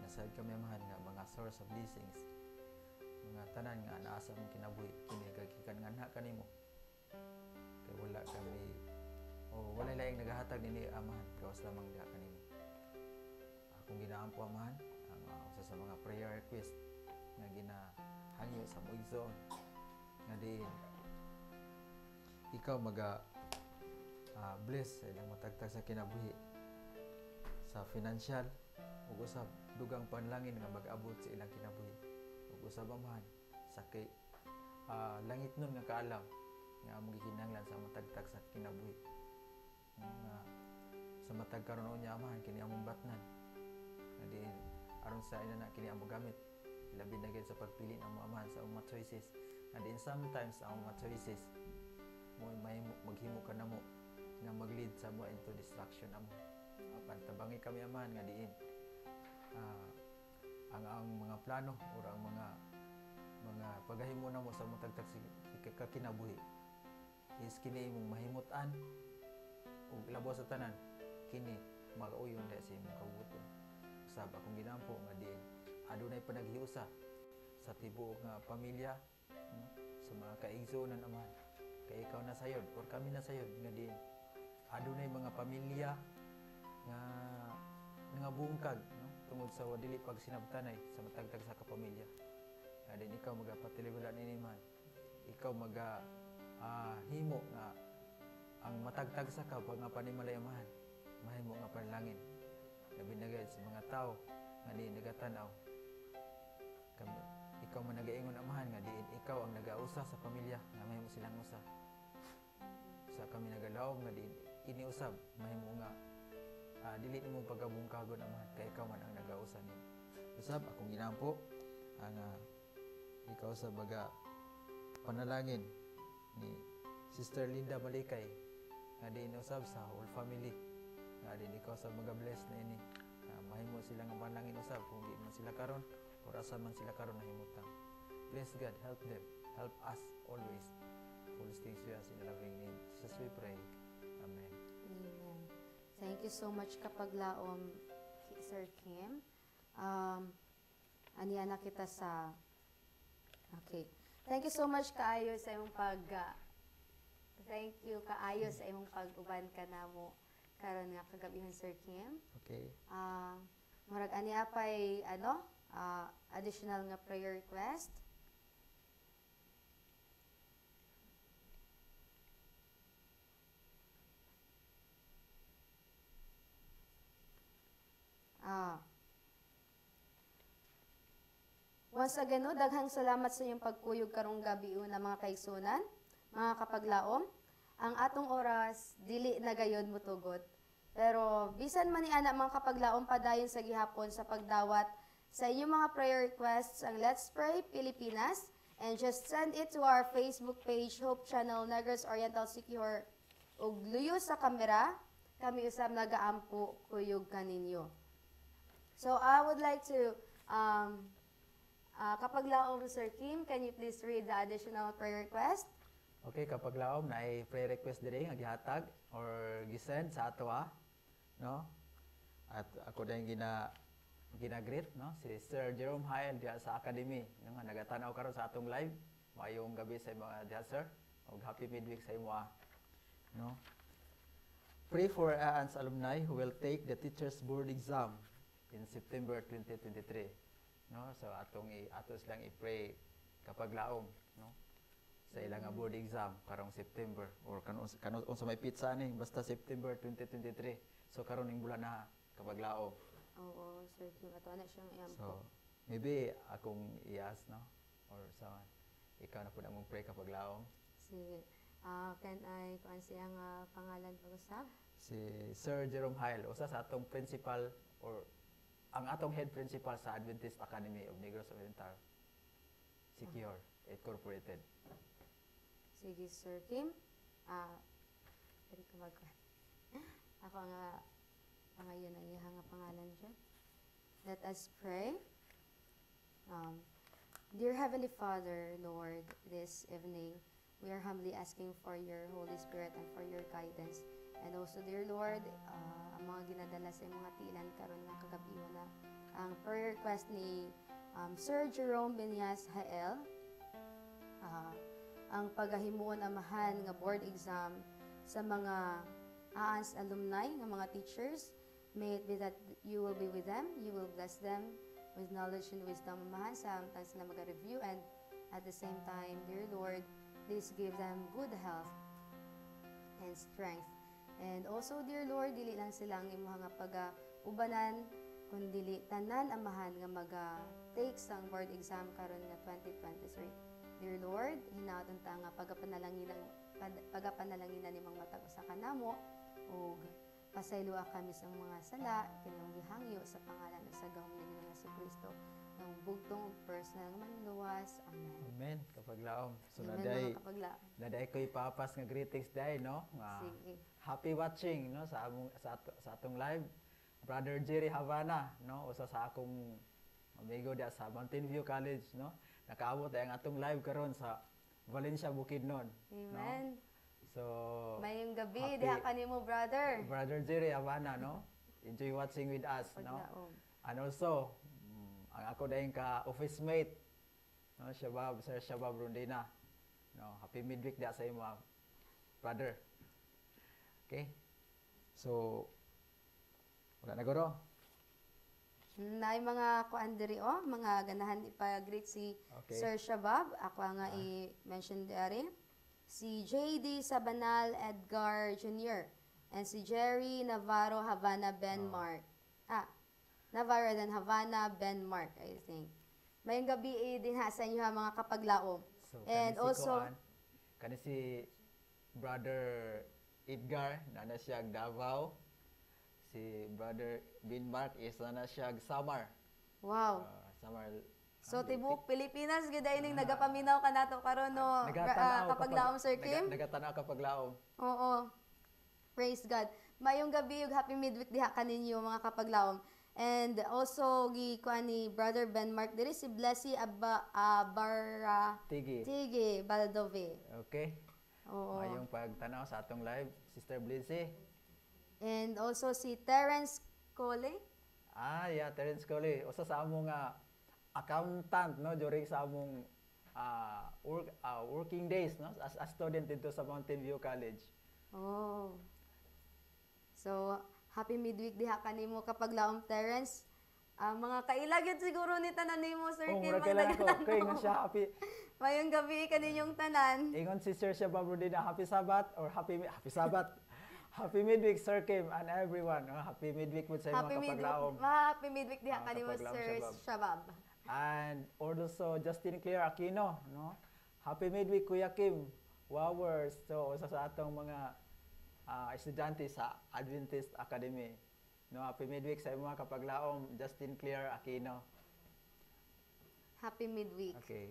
Nasayod kami amahan nga mga source of blessings. Mga tanan nga naa sa among kinabuhi kini kagikan nga na kanimo. Kay wala kami wala laing nagahatag nini amahan kawas lamang diha kanimo. Akong ginaampo amahan ang usa sa mga prayer request nga ginahangyo sa muigsoon nga din ikaw maga bless sa ilang matagtag sa kinabuhi sa financial ug usab dugang panlangin nga mag-abot sa ilang kinabuhi ug usab amahan sa kay langit nun nga kaalam nga among gikinahanglan sa matagtag sa kinabuhi. Sa matag karon unya amahan kini among batnan nga diin aron sa ina na kini among gamit labi na gid sa pagpili ng amahan sa among choices nga diin sometimes ang mga choices mo may maghimo ka namo nga mag-lead sa mo into distraction amo. Apan tabangi kami amahan nga diin ang mga plano o ang mga paghahimo namo sa matagtag sa kinabuhi is kini imong mahimutan ug labaw sa tanan kini magauyon dahil sa imong kabuton. Usab akong ginampo nga diin adunay panaghiusa sa tibuok nga pamilya, sa mga kaigsunan amahan kay ikaw na sayod or kami na sayod nga diin adunay mga pamilya nga bungkag, no, tungod sa dili pagsinabtanay sa matagtag sa kapamilya. Nga din ikaw magapatiliwala nini man, ikaw himo nga ang matagtag sa ka nga panimalayamahan mahimo nga panlangin labi na gayud sa mga tao nga di nagatanaw ikaw man nagaingon amahan nga diin ikaw ang nagausa sa pamilya nga mahimo silang usa sa kami nagalaom nga diin iniusab mahimo nga dili nimo pagabungkagon amahan kay ikaw man ang nagausa ni usab akong ginampo ang ikaw sa baga panalangin ni Sister Linda Malikay nga din usab sa whole family nga din ikaw sa mga bless na ini mahimo sila nga panalangin usab kung di man sila karon or asa man sila karon nahimutang. Bless God, help them, help us always. Full things we ask in the loving name Jesus we pray. Amen. Amen. Thank you so much kapaglaom Sir Kim. Aniya na kita sa okay. Thank you so much kaayo sa imong Thank you kaayo sa imong pag-uban ka namo karon nga kagabihan Sir Kim. Okay. Murag aniya pay additional nga prayer request. Ah, once again, no, daghang salamat sa iyong pagkuyog karong gabi una mga kaigsunan, mga kapaglaom. Ang atong oras dili na gayon mutugot. Pero bisan man ni ana mga kapaglaom padayon sa gihapon sa pagdawat sa inyong mga prayer requests ang Let's Pray Pilipinas, and just send it to our Facebook page, Hope Channel Negros Oriental Sikihor, ug luyo sa kamera, kami usab nagaampo kuyog kaninyo. So I would like to kapaglaom Sir Kim, can you please read the additional prayer request? Okay, kapag laom na ay prayer request diri nga gihatag or gisend sa ato no? At ako din ginagreet, no? Si Sir Jerome Hael diha sa Academy, no? Nga nagatanaw karon sa atong live. Maayong gabi sa mga diha sir. Ug happy midweek sa imo, no? Pray for AANS alumni who will take the teachers board exam in September 2023. No? So ato silang i-pray kapag laom, no? Sa ilang nga board exam karong September or kanon unsa may pizza ni basta September 2023. So karon ning bulan na kapag laom. Oo, Sir Kim, ato na siyang iampo. So maybe akong i-ask, no? Or someone ikaw na pud among pray kapag laom. Sige. Can I kuan siyang pangalan pag-usab? Si Sir Jerome Hael, usa sa atong principal or ang atong head principal sa Adventist Academy of Negros Oriental Sikihor Incorporated. Sige, Sir Kim. Pwede ka mag ako nga pangayon ang iyang nga pangalan siya. Let us pray. Dear Heavenly Father, Lord, this evening, we are humbly asking for your Holy Spirit and for your guidance. And also, dear Lord, ang mga ginadala sa mga tiilan karon nga kagabi na ang prayer request ni Sir Jerome Benias Hael, ang pagahimuon amahan nga board exam sa mga AANS alumni nga mga teachers. May it be that you will be with them, you will bless them with knowledge and wisdom amahan samtang sila mag-review, and at the same time, dear Lord, please give them good health and strength. And also, dear Lord, dili lang silang imo nga pag-ubanan, kundi tanan amahan nga mag-take sang board exam karon nga 2023. Dear Lord, hinaton ta nga pagapanalangin nimong matag usa kanamo ug pasayloa kami sa mga sala kining gihangyo sa pangalan sa gahom ni Jesucristo ng bugtong ug personal nga manluwas. Amen. Amen. Kapag laom. So Amen, naday ko ipapas nga greetings day, no? Nga sige. happy watching, no, sa atong live. Brother Jerry Havana, no, usa sa akong amigo dia sa Mountain View College, no. Nakaabot ang atong live karon sa Valencia, Bukidnon. Amen. No? So Mayong gabi happy- diha kanimo, brother. Brother Jerry Havana, no. Enjoy watching with us, no. Paglaom. And also, ang ako dayon ka office mate, no, Sir Shabab Rondina. No, happy midweek dia sa imo, brother. Okay? So, wala na guro. Naay mga kuan diri mga ganahan ipag-greet si Okay. Sir Shabab. Ako nga i-mention diri. Si JD Sabanal Edgar Jr. and si Jerry Navarro Havana Benmark. Navarro then Havana Benmark, I think. Mayong gabi din ha sa inyo ha, mga kapaglaom. So, And kani si also, Kuan, kani si brother Edgar, na siya Davao. Si brother Binmark is na siya Samar. wow. Samar. So tibuok Pilipinas gid ay ning nagapaminaw kanato karon no kapaglaom Sir Kim. Nagatanaw kapag laom. Oo. Praise God. Mayong gabi ug happy midweek diha kaninyo mga kapaglaom. And also gikuan ni Brother Benmark diri si Blessy Abara Tigi. Baldove. Okay. Oo. Mayong pagtanaw sa atong live, Sister Blissy. And also si Terence Cole. Yeah, Terence Coley. Usa sa among accountant, no, during sa among working days, no, as a student dito sa Mountain View College. Oh. So, happy midweek diha kanimo kapaglaom Terence. Mga kailag yun siguro ni tanan nimo Sir Kim. Mura kailangan ko. Kaya ingon siya happy. Mayong gabi kaninyong tanan. Ingon si Sir Shabab Rodina, happy Sabbath or happy Sabbath. Happy midweek, Sir Kim, and everyone. No? Happy midweek po sa mga kapaglaom. Happy midweek diha Mga kanimo kapaglaom, Sir Shabab. Shabab. And also Justin Claire Aquino, no? Happy midweek Kuya Kim. Wowers. So sa atong mga estudyante sa Adventist Academy. No, happy midweek sa mga kapaglaom, Justin Claire Aquino. Happy midweek. Okay.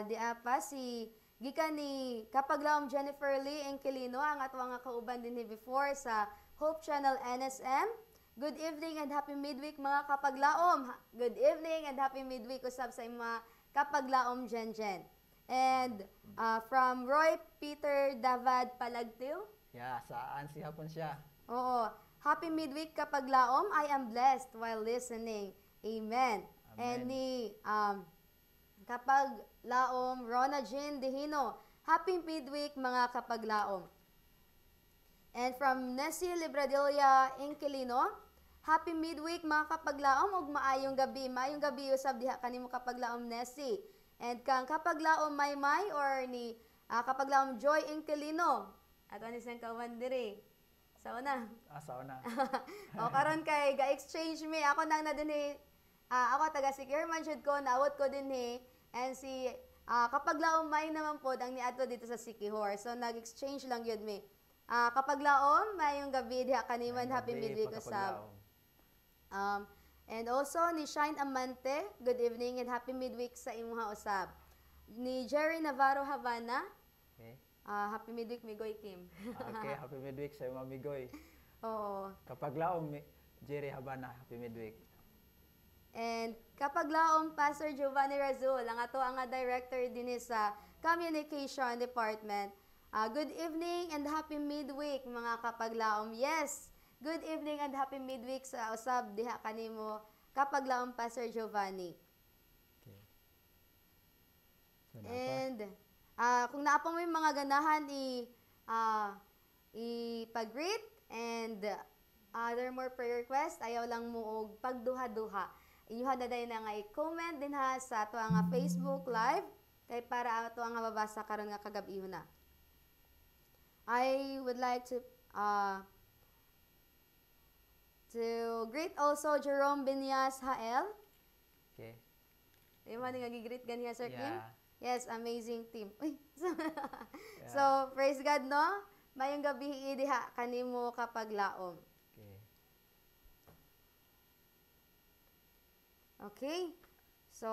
Di apa si gikan ni kapaglaom Jennifer Lee Enkelino ang ato nga kauban dinhi before sa Hope Channel NSM. Good evening and happy midweek mga kapaglaom. Good evening and happy midweek usab sa mga kapaglaom Jenjen. And from Roy Peter Davad Palagtil. Yeah, saan si hapon siya? Oo. Happy midweek kapaglaom. I am blessed while listening. Amen. Amen. And ni kapaglaom Rona Jean Dehino. Happy midweek mga kapaglaom. And from Nessie Libradilla Inquilino, happy midweek mga kapaglaom ug maayong gabi. Maayong gabi usab diha kanimo kapaglaom Nessie. And kang kapaglaom Maymay or ni kapaglaom Joy Inquilino. Ato ni sang kawan diri. Sa una. Sa una. O karon kay ga-exchange me ako nang na dinhi. Ako taga Sikirman jud ko naawat ko dinhi. And si kapaglaom May naman po ang niadto dito sa Sikihor. So nag-exchange lang yun mi. Kapaglaom mayong gabi diha kaniman happy midweek usab. And also ni Shine Amante, good evening and happy midweek sa imuha usab. Ni Jerry Navarro Havana, Okay. happy midweek Migoy Kim. Okay, happy midweek sa mga migoy. Oo. Kapaglaom Jerry Habana, happy midweek. And kapaglaom Pastor Giovanni Razul, ang ato ang director din sa Communication Department. Good evening and happy midweek mga kapaglaom. Yes, good evening and happy midweek sa usab diha kanimo kapaglaom Pastor Giovanni. Okay. So, And kung naapong may mga ganahan ipag-greet and other more prayer request, ayaw lang mo og pagduha-duha. Inyuha na dayon nga i-comment din ha sa ato nga Facebook Live kay para ato nga mabasa karon nga kagabihon na. I would like to greet also Jerome Binyas Hael. Okay. Di ba nga gi-greet ganiya Sir Kim? Yeah. Yes, amazing team. Uy. Yeah. So, praise God, no? Mayong gabi diha kanimo kapaglaom. Okay. Okay? So,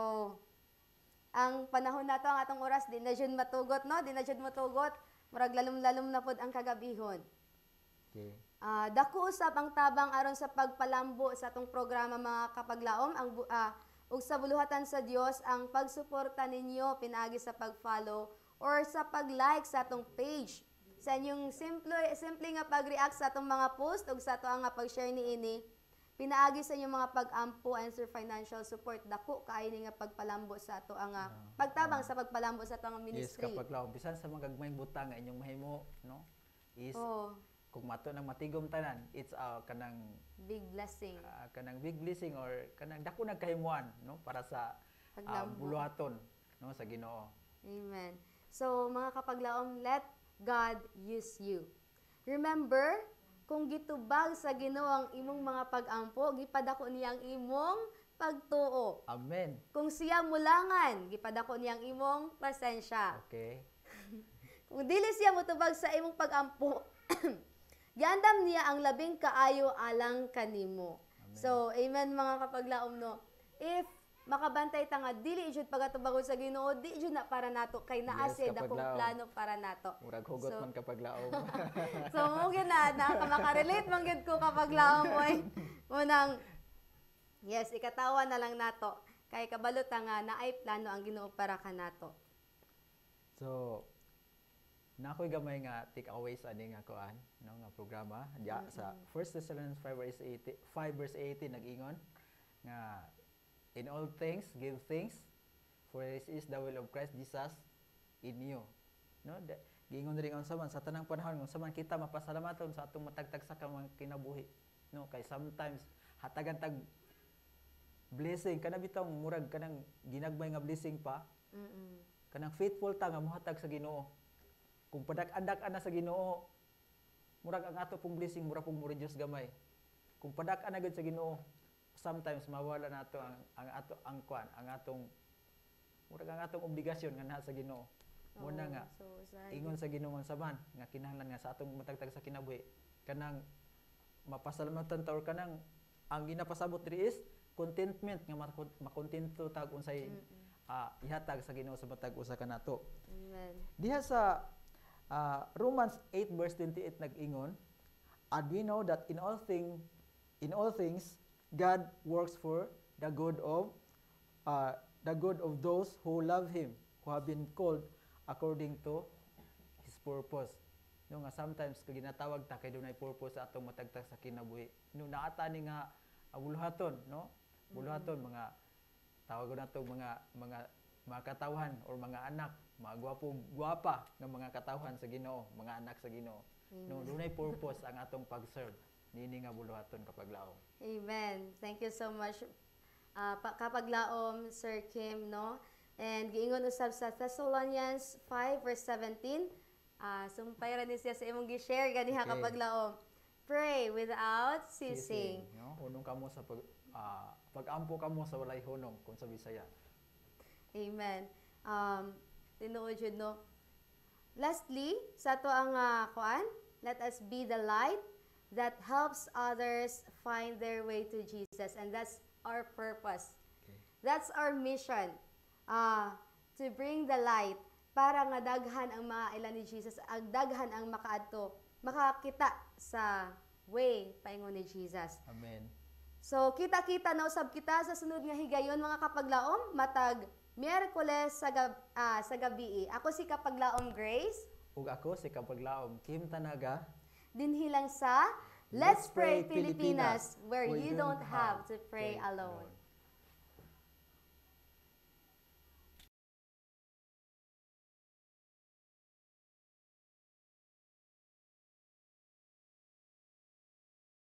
ang panahon nato ang atong oras di na jud matugot, no? Di na jud matugot. Murag lalom-lalom na pod ang kagabihon. Okay. Dako usab ang tabang aron sa pagpalambo sa atong programa mga kapaglaom ug sa buluhatan sa Dios ang pagsuporta ninyo pinaagi sa pag-follow or sa pag-like sa atong page. Sa inyong simple nga pag-react sa atong mga post ug sa ato nga pag-share niini, pinaagi sa inyong mga pag-ampo and sa financial support dako kaayo ni nga pagpalambo sa ato ang pagtabang sa pagpalambo sa ato nga Yes, ministry. kapaglaom bisan sa mga gagmayng butang nga inyong mahimo, no? Is Oh, kung mato nang matigom tanan, it's kanang big blessing. kanang big blessing or kanang dako nagkahimuan, no? Para sa Paglambo. buluhaton, no, sa Ginoo. Amen. So, mga kapaglaom, let God use you. Remember, kung gitubag sa Ginoo ang imong mga pag-ampo, gipadako niya ang imong pagtuo. Amen. Kung siya mulangan, gipadako niya ang imong pasensya. Okay. Kung dili siya mutubag sa imong pag-ampo, giandam niya ang labing kaayo alang kanimo. Amen. So, amen mga kapaglaom, no? If makabantay ta nga dili jud pagatubagon sa Ginoo, di jud na para nato kay naa Yes, siya dakong kapaglaom. plano para nato. Murag hugot So- man kapaglaom. So mo gyud na makarelate man gyud ko kapaglaom oy. Unang yes, ikatawa na lang nato kay kabalo ta nga naay plano ang Ginoo para kanato. So, nakoy gamay nga take away sa ani nga kuan, no, nga programa diya sa 1 Thessalonians 5 verse 18 nag-ingon nga in all things give thanks for this is the will of Christ Jesus in you. No, giingon rin unsa man sa tanang panahon unsa man kita mapasalamaton sa atong matagtag sa mga kinabuhi. No, kay sometimes hatagan tag blessing kana bitong murag kanang ginagmay nga blessing pa. Mm. Kanang faithful ta nga mohatag sa Ginoo. Kung padak-andak ana sa Ginoo, murag ang ato pong blessing mura pong mo-reduce gamay. Kung padak-an na gud sa Ginoo, sometimes mawala nato ang ato ang kwan, ang atong murag ang atong obligasyon nga naa sa Ginoo. Muna nga So sad. ingon sa Ginoo man saman nga kinahanglan nga sa atong matagtag sa kinabuhi kanang mapasalamatan ta or kanang ang ginapasabot diri is contentment nga makontento tag unsay ihatag sa Ginoo sa matag usa kanato. Amen. Diha sa Romans 8 verse 28 nag-ingon, and we know that in all things God works for the good of those who love him, who have been called according to his purpose. No nga sometimes kag ginatawag ta kay dunay purpose sa atong matagtag sa kinabuhi. No naata ni nga buluhaton, no? Buluhaton mga tawag nato mga katawhan or mga anak, mga gwapa nga mga katawhan sa Ginoo, mga anak sa Ginoo. No dunay purpose ang atong pag-serve nini nga buluhaton kapag laom. Amen. Thank you so much kapaglaom Sir Kim, no? And giingon usab sa Thessalonians 5 verse 17. Sumpay ra ni siya sa imong gi-share ganiha Okay. kapaglaom. Pray without ceasing. No? Hunong kamo sa pag-ampo kamo sa walay hunong kung sa Bisaya. Amen. Tinuod jud no. Lastly, sa to ang kuan, let us be the light that helps others find their way to Jesus, and that's our purpose. Okay. That's our mission. To bring the light para nga daghan ang maila ni Jesus, ang daghan ang makakita sa way paingon ni Jesus. Amen. So, kita-kita na usab kita sa sunod nga higayon mga kapaglaom, matag Miyerkules sa gabi. Ako si Kapaglaom Grace. Ug ako si Kapaglaom Kim Tanaga. Dinhi lang sa Let's Pray Pilipinas, where you don't have to pray alone.